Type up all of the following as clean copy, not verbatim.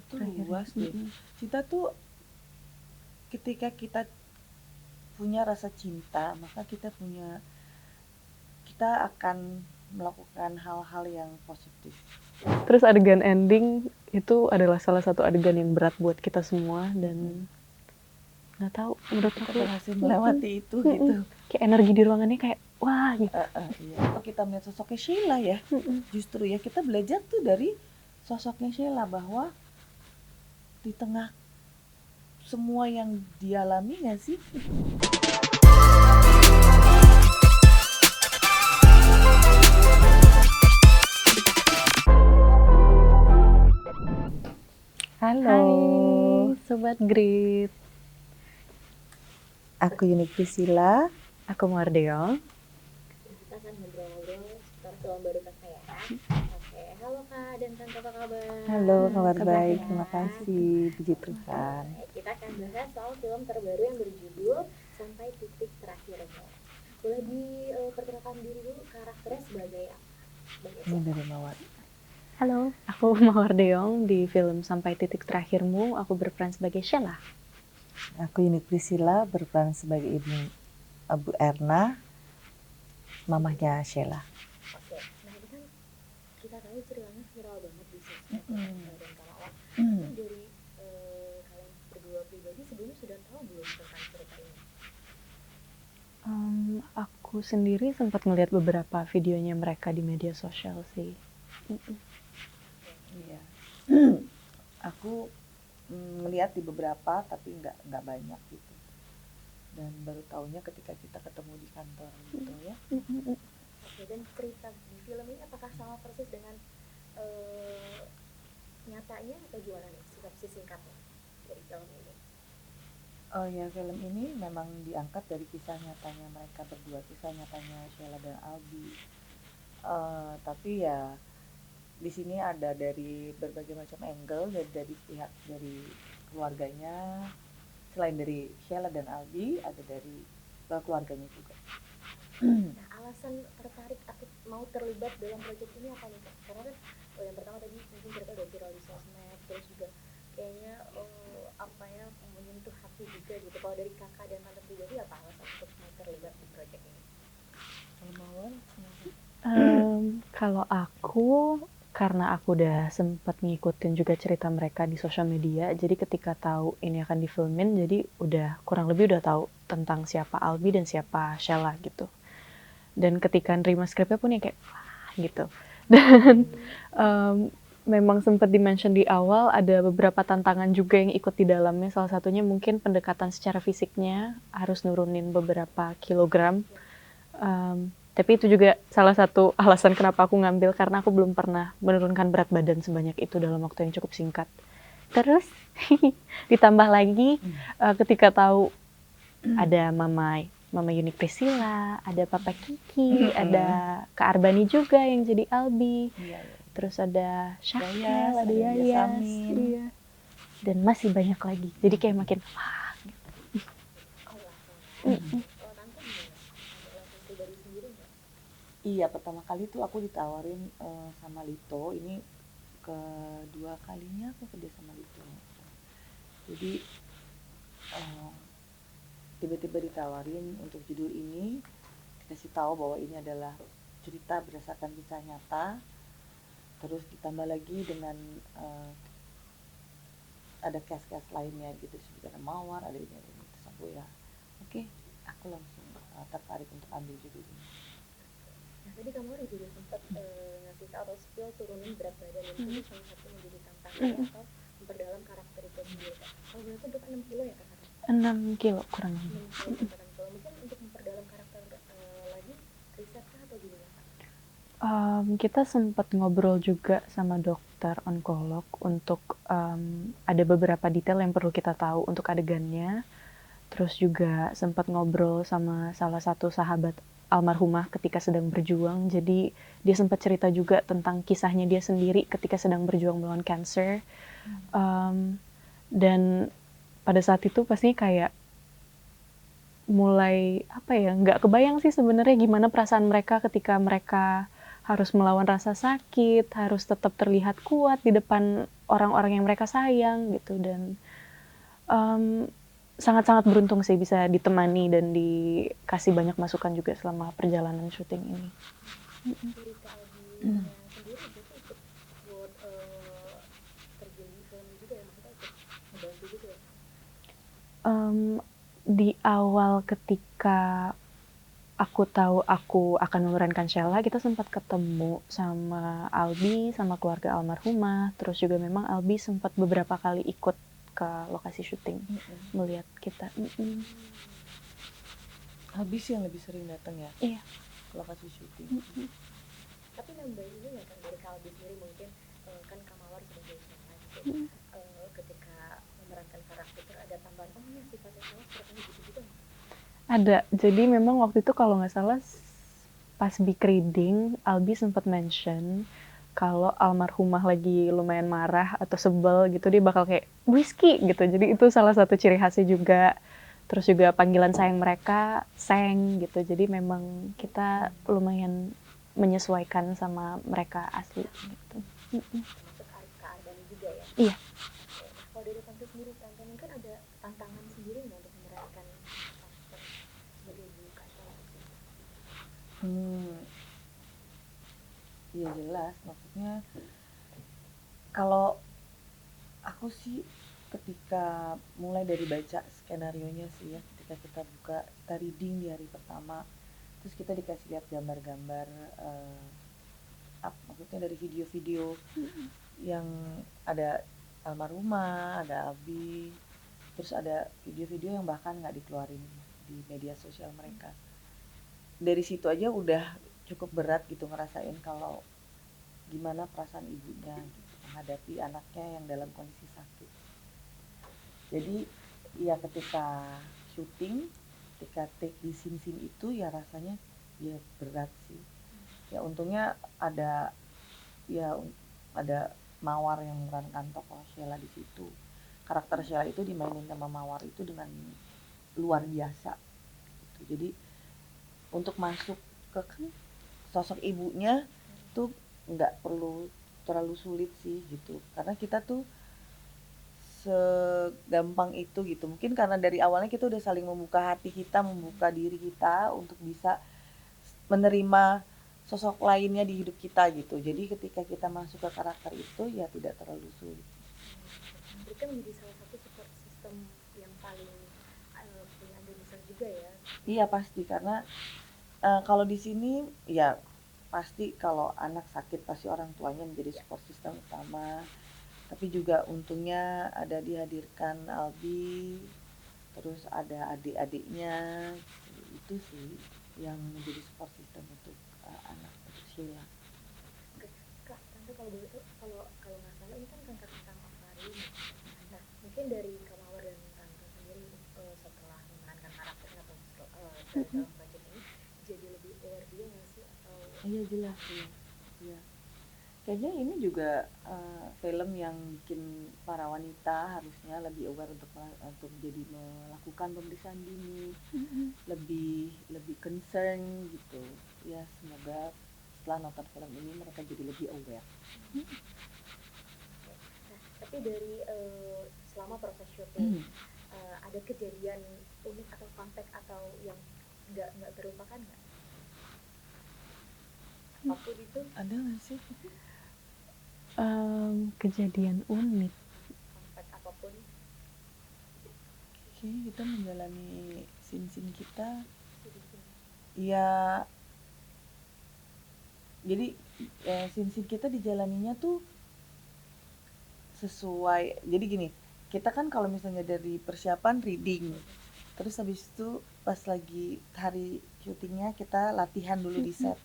tuh luas deh. Cinta tuh ketika kita punya rasa cinta, maka kita akan melakukan hal-hal yang positif. Terus adegan ending itu adalah salah satu adegan yang berat buat kita semua dan nggak tahu menurut Kita aku berhasil melewati itu gitu. Kayak energi di ruangannya kayak wah gitu. Iya. Kalau kita melihat sosoknya Sheila ya, justru ya kita belajar tuh dari sosoknya Sheila bahwa di tengah semua yang dialami nggak sih? Halo. Hai Sobat Grit. Aku Yunik Priscilla. Aku Mardeong. Kita akan ngobrol-ngobrol seputar film baru Kakak ya. Oke, halo Kak dan Tante, apa kabar? Halo, kabar baik. Terima kasih, puji Tuhan. Kita akan bahas soal film terbaru yang berjudul Sampai Titik Terakhirmu. Boleh diperkenalkan diri dulu karakternya sebagai apa? Ini dari Mawar. Halo, aku Mawar Deong. Di film Sampai Titik Terakhirmu, aku berperan sebagai Sheila. Aku Yunik Priscilla, berperan sebagai ibu Abu Erna, mamahnya Sheila. Oke, nah ini kan kita tahu ceritanya viral banget di sosmed dan kawan-kawan. Itu dari kalian berdua pribadi sebelumnya sudah tahu belum tentang cerita ini? Aku sendiri sempat ngeliat beberapa videonya mereka di media sosial sih. Iya. Aku melihat di beberapa tapi nggak banyak gitu. Dan baru tahunya ketika kita ketemu di kantor gitu ya. Oke, dan cerita di film ini apakah sama persis dengan nyatanya atau gimana nih sinopsis singkatnya dari film ini? Oh ya, film ini memang diangkat dari kisah nyatanya mereka berdua, kisah nyatanya Sheila dan Albi. Tapi ya di sini ada dari berbagai macam angle, dari pihak dari keluarganya, selain dari Sheila dan Albi, ada dari keluarganya juga. Nah, alasan tertarik atau mau terlibat dalam proyek ini apa nih Kak? Karena kan yang pertama tadi mungkin cerita udah viral di sosmed, terus juga kayaknya menyentuh hati juga gitu. Kalau dari kakak dan tante pribadi apa alasan untuk mau terlibat di proyek ini? Kalau aku, karena aku udah sempat ngikutin juga cerita mereka di sosial media, jadi ketika tahu ini akan difilmin, jadi kurang lebih udah tahu tentang siapa Albi dan siapa Sheila gitu. Dan ketika nerima skripnya pun ya kayak wah gitu. Dan memang sempat di-mention di awal ada beberapa tantangan juga yang ikut di dalamnya. Salah satunya mungkin pendekatan secara fisiknya, harus nurunin beberapa kilogram. Tapi itu juga salah satu alasan kenapa aku ngambil, karena aku belum pernah menurunkan berat badan sebanyak itu dalam waktu yang cukup singkat. Terus ditambah lagi ketika tahu ada Mama Yunik Priscilla, ada Papa Kiki, ada Kak Arbani juga yang jadi Albi. Terus ada Syahel, ada Yayas, iya. Dan masih banyak lagi. Jadi kayak makin wah gitu. Iya, pertama kali tuh aku ditawarin sama Lito. Ini kedua kalinya aku kerja sama Lito. Jadi tiba-tiba ditawarin untuk judul ini, dikasih tahu bahwa ini adalah cerita berdasarkan kisah nyata. Terus ditambah lagi dengan ada cast lainnya gitu, seperti ada Mawar, ada ini. Terus aku ya, oke, aku langsung tertarik untuk ambil judul ini. Nah, tadi kamu juga sempat ngasih tahu atau spill turunin berat badan, dan itu salah satu menjadi tantangan atau memperdalam karakter itu sendiri. Kalau berarti udah 6 kilo ya Kak? 6 kilo kurang lebih. 6 kilo. Mungkin untuk memperdalam karakter lagi riset kah atau gimana Kak? Kita sempat ngobrol juga sama dokter onkolog untuk ada beberapa detail yang perlu kita tahu untuk adegannya. Terus juga sempat ngobrol sama salah satu sahabat almarhumah ketika sedang berjuang. Jadi dia sempat cerita juga tentang kisahnya dia sendiri ketika sedang berjuang melawan cancer. Dan pada saat itu pasti kayak mulai nggak kebayang sih sebenarnya gimana perasaan mereka ketika mereka harus melawan rasa sakit, harus tetap terlihat kuat di depan orang-orang yang mereka sayang gitu. Dan sangat-sangat beruntung sih bisa ditemani dan dikasih banyak masukan juga selama perjalanan syuting ini. Dari Kak Aldinya sendiri berarti ikut buat terjun di film juga ya, maksudnya ikut ngebantu juga ya? Di awal ketika aku tahu aku akan memerankan Sheila, kita sempat ketemu sama Albi, sama keluarga almarhumah. Terus juga memang Albi sempat beberapa kali ikut ke lokasi syuting melihat kita. Habis yang lebih sering datang ya Iya. ke lokasi syuting. Tapi nambah ini nggak kan dari Kak Aldi sendiri mungkin kan Kak Mawar sebagai Sheila gitu, ketika memerankan karakter ada tambahan oh ya sifatnya Sheila sepertinya gitu-gitu nggak? Ada. Jadi memang waktu itu kalau nggak salah pas big reading, Albi sempat mention kalau almarhumah lagi lumayan marah atau sebel gitu, dia bakal kayak whisky gitu. Jadi itu salah satu ciri khasnya juga. Terus juga panggilan sayang mereka, Seng gitu. Jadi memang kita lumayan menyesuaikan sama mereka asli gitu. Termasuk Kak Arbani juga ya? Iya. Kalau dari Tante sendiri, Tante mungkin ada tantangan sendiri nggak untuk memerankan karakter sebagai ibu Kak Sheila? Iya jelas, maksudnya kalau aku sih ketika mulai dari baca skenarionya sih ya, ketika kita buka, kita reading di hari pertama, terus kita dikasih lihat gambar-gambar, maksudnya dari video-video yang ada almarhumah, ada Abi, terus ada video-video yang bahkan nggak dikeluarin di media sosial mereka. Dari situ aja udah cukup berat gitu ngerasain kalau gimana perasaan ibunya gitu, menghadapi anaknya yang dalam kondisi sakit. Jadi ya ketika syuting, ketika take di scene-scene itu ya rasanya ya berat sih. Ya untungnya ada Mawar yang memerankan tokoh Sheila di situ. Karakter Sheila itu dimainin sama Mawar itu dengan luar biasa gitu. Jadi untuk masuk ke sosok ibunya tuh nggak perlu terlalu sulit sih gitu, karena kita tuh segampang itu gitu. Mungkin karena dari awalnya kita udah saling membuka hati kita, membuka diri kita untuk bisa menerima sosok lainnya di hidup kita gitu. Jadi ketika kita masuk ke karakter itu ya tidak terlalu sulit. Itu menjadi salah satu support system yang paling punya andil besar juga ya? Iya pasti, karena kalau di sini ya pasti kalau anak sakit pasti orang tuanya menjadi support system utama. Tapi juga untungnya ada dihadirkan Albi, terus ada adik-adiknya, itu sih yang menjadi support system untuk anak, untuk Sheila. Oke, Kak, Tante kalau boleh tahu, kalau nggak salah ini kan kanker tentang ovarium. Nah, mungkin dari Kak Mawar dan Tante sendiri setelah memerankan karakter atau dalam proyek ini jadi lebih aware juga nggak sih atau? Iya jelas ya. Kayaknya ini juga film yang bikin para wanita harusnya lebih aware untuk jadi melakukan pemeriksaan dini, lebih concern gitu. Ya semoga setelah nonton film ini mereka jadi lebih aware. Nah, tapi dari selama proses syuting ada kejadian unik atau fun fact atau yang nggak terlupakan nggak? Apapun itu. Ada nggak sih? Kejadian unik. Fun fact apapun. Oke, kita menjalani scene-scene kita. Ya, jadi scene-scene kita dijalaninya tuh sesuai. Jadi gini, kita kan kalau misalnya dari persiapan reading, terus habis itu pas lagi hari syutingnya kita latihan dulu di set.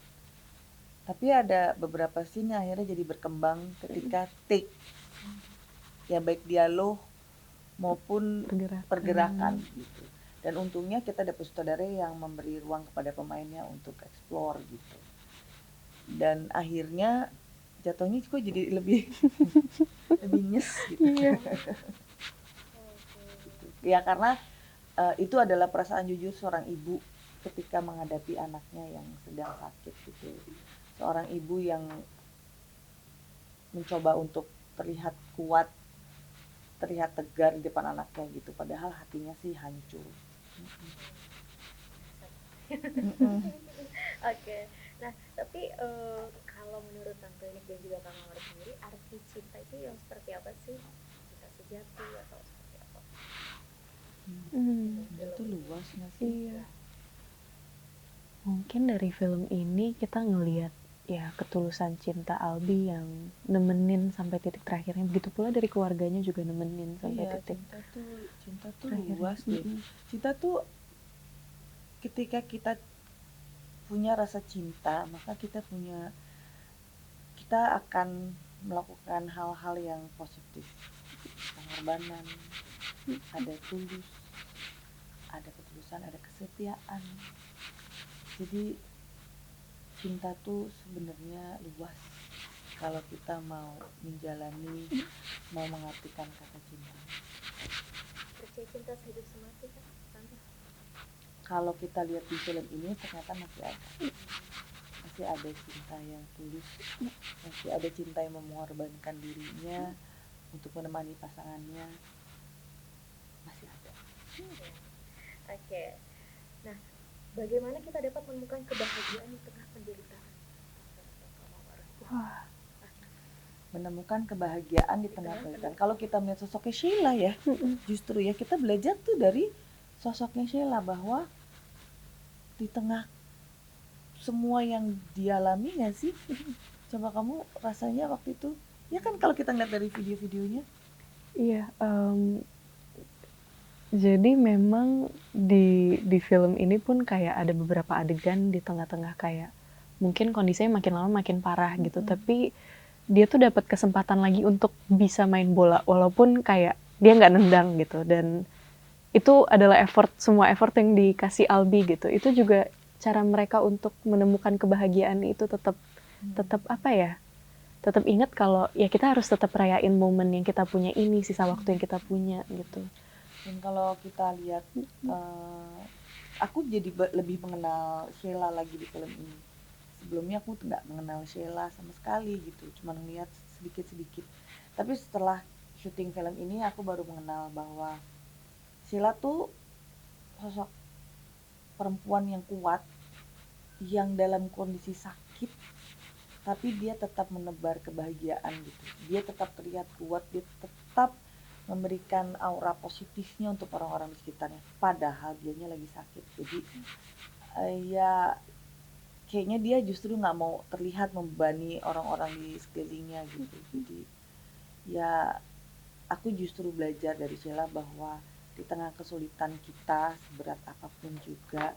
Tapi ada beberapa scene yang akhirnya jadi berkembang ketika take, ya baik dialog maupun pergerakan gitu. Dan untungnya kita ada sutradara yang memberi ruang kepada pemainnya untuk explore gitu. Dan akhirnya jatuhnya kok jadi lebih nyes gitu. Ya karena itu adalah perasaan jujur seorang ibu ketika menghadapi anaknya yang sedang sakit gitu. Seorang ibu yang mencoba untuk terlihat kuat, terlihat tegar di depan anaknya gitu, padahal hatinya sih hancur. Oke. Nah, tapi kalau menurut Kang Klinik dan juga Kang Mawar sendiri, arti cinta itu yang seperti apa sih? Cinta sejati atau seperti apa? Itu luas nggak sih? Iya. Mungkin dari film ini kita ngelihat ya ketulusan cinta Albi yang nemenin sampai titik terakhirnya. Begitu pula dari keluarganya juga nemenin sampai Iya, titik cinta tuh terakhirnya. luas deh. Cinta tuh ketika kita punya rasa cinta, maka kita akan melakukan hal-hal yang positif, pengorbanan, ada tulus, ada ketulusan, ada kesetiaan. Jadi cinta tuh sebenarnya luas kalau kita mau menjalani, mau mengartikan kata cinta. Percaya cinta sehidup semati kan? Kalau kita lihat di film ini ternyata masih ada cinta yang tulus, masih ada cinta yang mengorbankan dirinya untuk menemani pasangannya, masih ada. Oke. Nah, bagaimana kita dapat menemukan kebahagiaan di tengah penderitaan? Wah, Menemukan kebahagiaan di tengah penderitaan. Kalau kita melihat sosoknya Sheila ya, justru ya kita belajar tuh dari sosoknya Sheila bahwa di tengah semua yang dialami nggak sih? Coba kamu rasanya waktu itu, ya kan kalau kita ngeliat dari video-videonya. iya. Jadi memang di film ini pun kayak ada beberapa adegan di tengah-tengah kayak mungkin kondisinya makin lama makin parah gitu, tapi dia tuh dapat kesempatan lagi untuk bisa main bola walaupun kayak dia nggak nendang gitu, dan itu adalah semua effort yang dikasih Albi gitu. Itu juga cara mereka untuk menemukan kebahagiaan itu tetap apa ya? Tetap ingat kalau ya kita harus tetap rayain momen yang kita punya ini, sisa waktu yang kita punya gitu. Dan kalau kita lihat, aku jadi lebih mengenal Sheila lagi di film ini. Sebelumnya aku nggak mengenal Sheila sama sekali gitu, cuma ngeliat sedikit-sedikit. Tapi setelah syuting film ini aku baru mengenal bahwa Sheila tuh sosok perempuan yang kuat, yang dalam kondisi sakit, tapi dia tetap menebar kebahagiaan gitu. Dia tetap terlihat kuat, dia tetap memberikan aura positifnya untuk orang-orang di sekitarnya, padahal dianya lagi sakit. Jadi ya kayaknya dia justru nggak mau terlihat membebani orang-orang di sekelilingnya gitu. Jadi ya aku justru belajar dari Sheila bahwa di tengah kesulitan kita seberat apapun juga,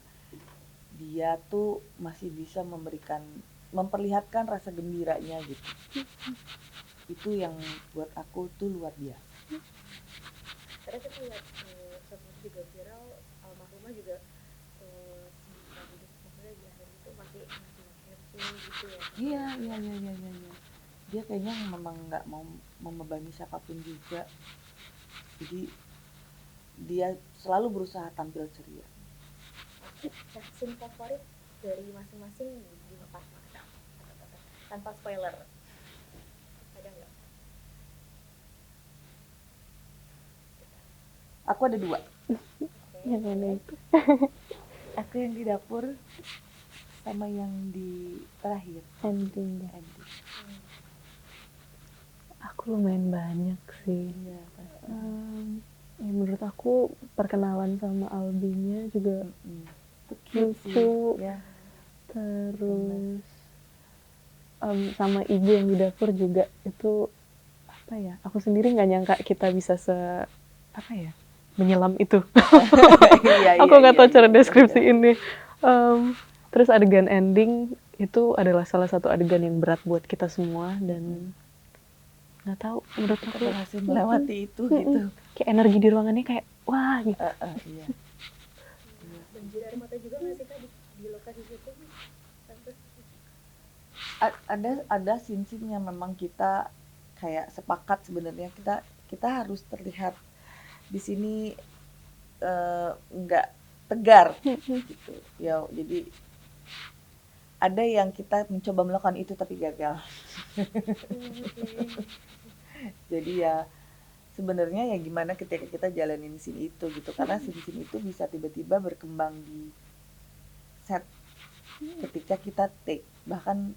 dia tuh masih bisa memperlihatkan rasa gembiranya gitu. Itu yang buat aku tuh luar biasa. Karena kita lihat sosmed juga viral, almarhumah juga semasa hidup maksudnya di akhir itu masih happy gitu ya. Iya. Dia kayaknya memang nggak mau membebani siapapun juga. Jadi dia selalu berusaha tampil ceria. Nah, scene favorit dari masing-masing di pas masa tanpa spoiler ada nggak? Aku ada 2. Yang mana itu? Aku yang di dapur sama yang di terakhir Endingnya. ending. Aku lumayan banyak sih. Iya, pasti. Ya menurut aku perkenalan sama Albinya juga Lucu ya. Terus sama ibu yang di dapur juga itu apa ya? Aku sendiri nggak nyangka kita bisa menyelam itu. Aku nggak tahu cara deskripsi ini. Terus adegan ending itu adalah salah satu adegan yang berat buat kita semua, dan nggak tahu, menurut Kita aku berhasil melewati itu gitu. Kayak energi di ruangannya kayak wah gitu. Iya. Banjir air mata juga nggak sih Kak di lokasi syuting? Ada scene-scene yang memang kita kayak sepakat sebenarnya kita harus terlihat di sini nggak tegar gitu ya. Jadi ada yang kita mencoba melakukan itu tapi gagal. Jadi ya sebenarnya ya gimana ketika kita jalanin scene itu gitu, karena scene itu bisa tiba-tiba berkembang di set ketika kita take, bahkan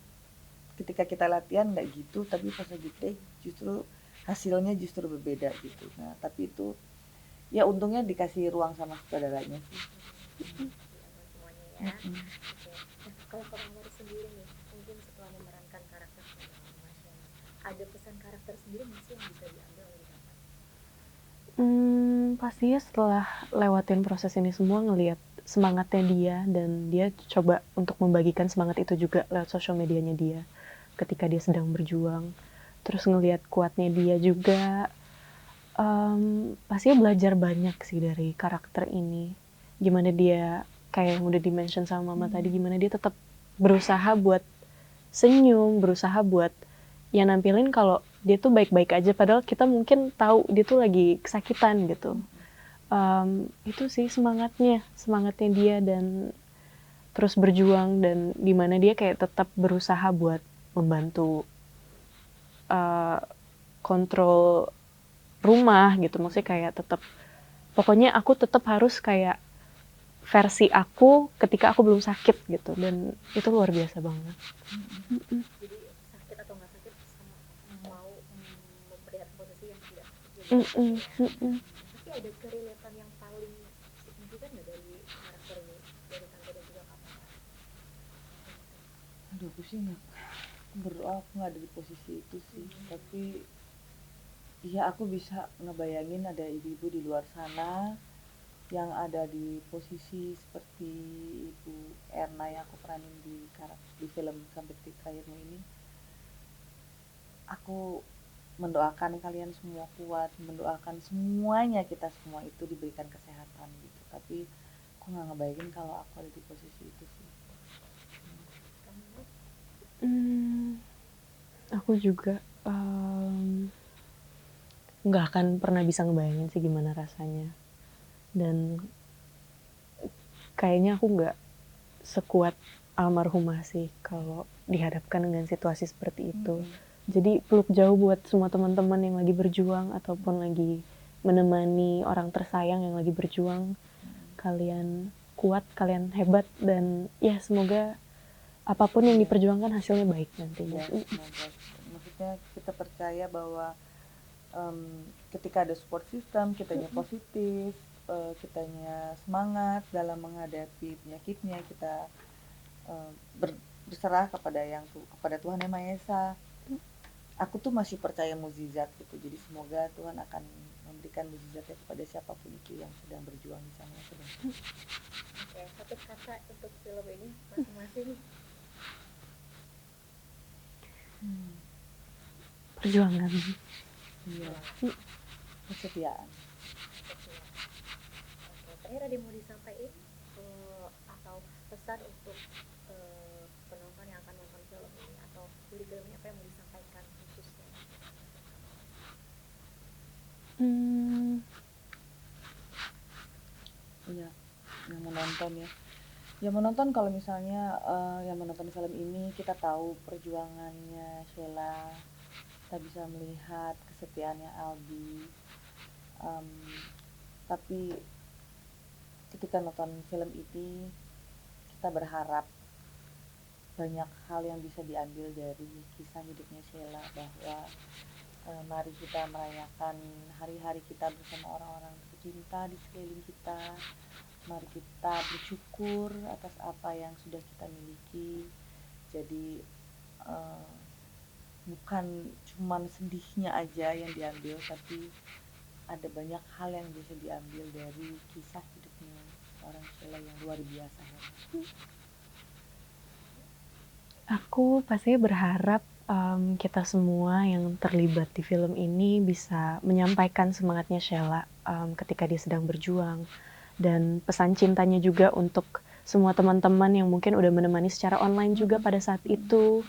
ketika kita latihan nggak gitu, tapi pas lagi take justru hasilnya justru berbeda gitu. Nah tapi itu ya untungnya dikasih ruang sama sutradaranya sih. Diatur semuanya ya. Oke. Nah, kalau Kak Mawar sendiri nih, mungkin setelah memerankan karakter Mas Shena, ada pesan karakter sendiri nggak sih yang bisa diambil oleh Bapak? Pastinya setelah lewatin proses ini semua ngelihat semangatnya dia dan dia coba untuk membagikan semangat itu juga lewat sosial medianya dia ketika dia sedang berjuang. Terus ngelihat kuatnya dia juga, pastinya belajar banyak sih dari karakter ini. Gimana dia kayak yang udah di-mention sama Mama tadi, gimana dia tetap berusaha buat senyum, berusaha buat ya nampilin kalau dia tuh baik-baik aja padahal kita mungkin tahu dia tuh lagi kesakitan gitu. Itu sih semangatnya dia dan terus berjuang dan dimana dia kayak tetap berusaha buat membantu kontrol rumah gitu, maksudnya kayak tetap pokoknya aku tetap harus kayak versi aku ketika aku belum sakit gitu dan itu luar biasa banget. Jadi sakit atau nggak sakit sama mau memperlihatkan posisi yang tidak tapi ada kerelatan yang paling signifikan nggak dari karakter ini dari Tante dan juga Kak Mawar? Aduh aku sih nggak berdoa aku nggak ada di posisi itu sih, tapi iya aku bisa ngebayangin ada ibu-ibu di luar sana yang ada di posisi seperti Ibu Erna yang aku peranin di film Sampai Detik Terakhirmu ini. Aku mendoakan kalian semua kuat, mendoakan semuanya kita semua itu diberikan kesehatan gitu. Tapi aku nggak ngebayangin kalau aku ada di posisi itu sih. Aku juga nggak akan pernah bisa ngebayangin sih gimana rasanya dan kayaknya aku nggak sekuat almarhumah sih kalau dihadapkan dengan situasi seperti itu. Jadi peluk jauh buat semua teman-teman yang lagi berjuang ataupun lagi menemani orang tersayang yang lagi berjuang. Kalian kuat, kalian hebat dan ya semoga apapun yang diperjuangkan hasilnya baik nantinya. Ya, semoga. Maksudnya kita percaya bahwa ketika ada support system, kitanya positif, kitanya semangat dalam menghadapi penyakitnya, kita berserah kepada Tuhan Yang Maha Esa. Aku tuh masih percaya mukjizat gitu, jadi semoga Tuhan akan memberikan mukjizatnya kepada siapapun itu yang sedang berjuang di sana. Oke, satu kata untuk film ini masing-masing. Perjuangan. Iya. Kesetiaan. Oke, terakhir ada yang mau disampaikan atau pesan untuk penonton yang akan nonton film ini atau beli film ini, apa yang mau disampaikan khususnya? Iya, yang menonton ya. Yang menonton kalau misalnya yang menonton film ini kita tahu perjuangannya Sheila, kita bisa melihat kesetiaannya Albi. Tapi ketika nonton film ini kita berharap banyak hal yang bisa diambil dari kisah hidupnya Sheila, bahwa mari kita merayakan hari-hari kita bersama orang-orang tercinta di sekeliling kita. Mari kita bersyukur atas apa yang sudah kita miliki. Jadi bukan cuman sedihnya aja yang diambil, tapi ada banyak hal yang bisa diambil dari kisah hidupnya orang Sheila yang luar biasa. Aku pasti berharap kita semua yang terlibat di film ini bisa menyampaikan semangatnya Sheila ketika dia sedang berjuang dan pesan cintanya juga untuk semua teman-teman yang mungkin udah menemani secara online juga pada saat itu.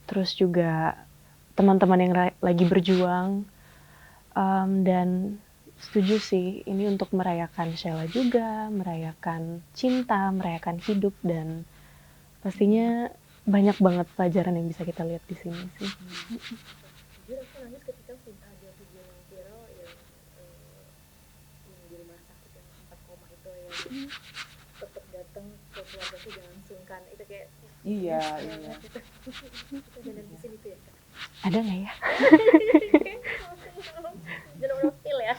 Terus juga teman-teman yang lagi berjuang dan setuju sih ini untuk merayakan Sheila juga, merayakan cinta, merayakan hidup dan pastinya banyak banget pelajaran yang bisa kita lihat di sini sih. jujur aku nangis ketika ada video yang viral yang yang di rumah sakit yang sempat koma itu yang tetap datang ke keluargaku jangan sungkan, itu kayak Iya, iya iya. kita jangan di sini tuh ya Kak. Ada nggak ya? Jangan profil ya.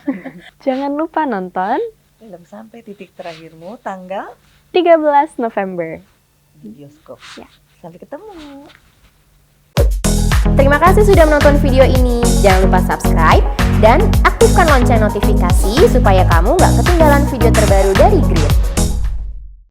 Jangan lupa nonton Film Sampai Titik Terakhirmu tanggal 13 November. di bioskop. Ya. Sampai ketemu. Terima kasih sudah menonton video ini. Jangan lupa subscribe dan aktifkan lonceng notifikasi supaya kamu nggak ketinggalan video terbaru dari Grid.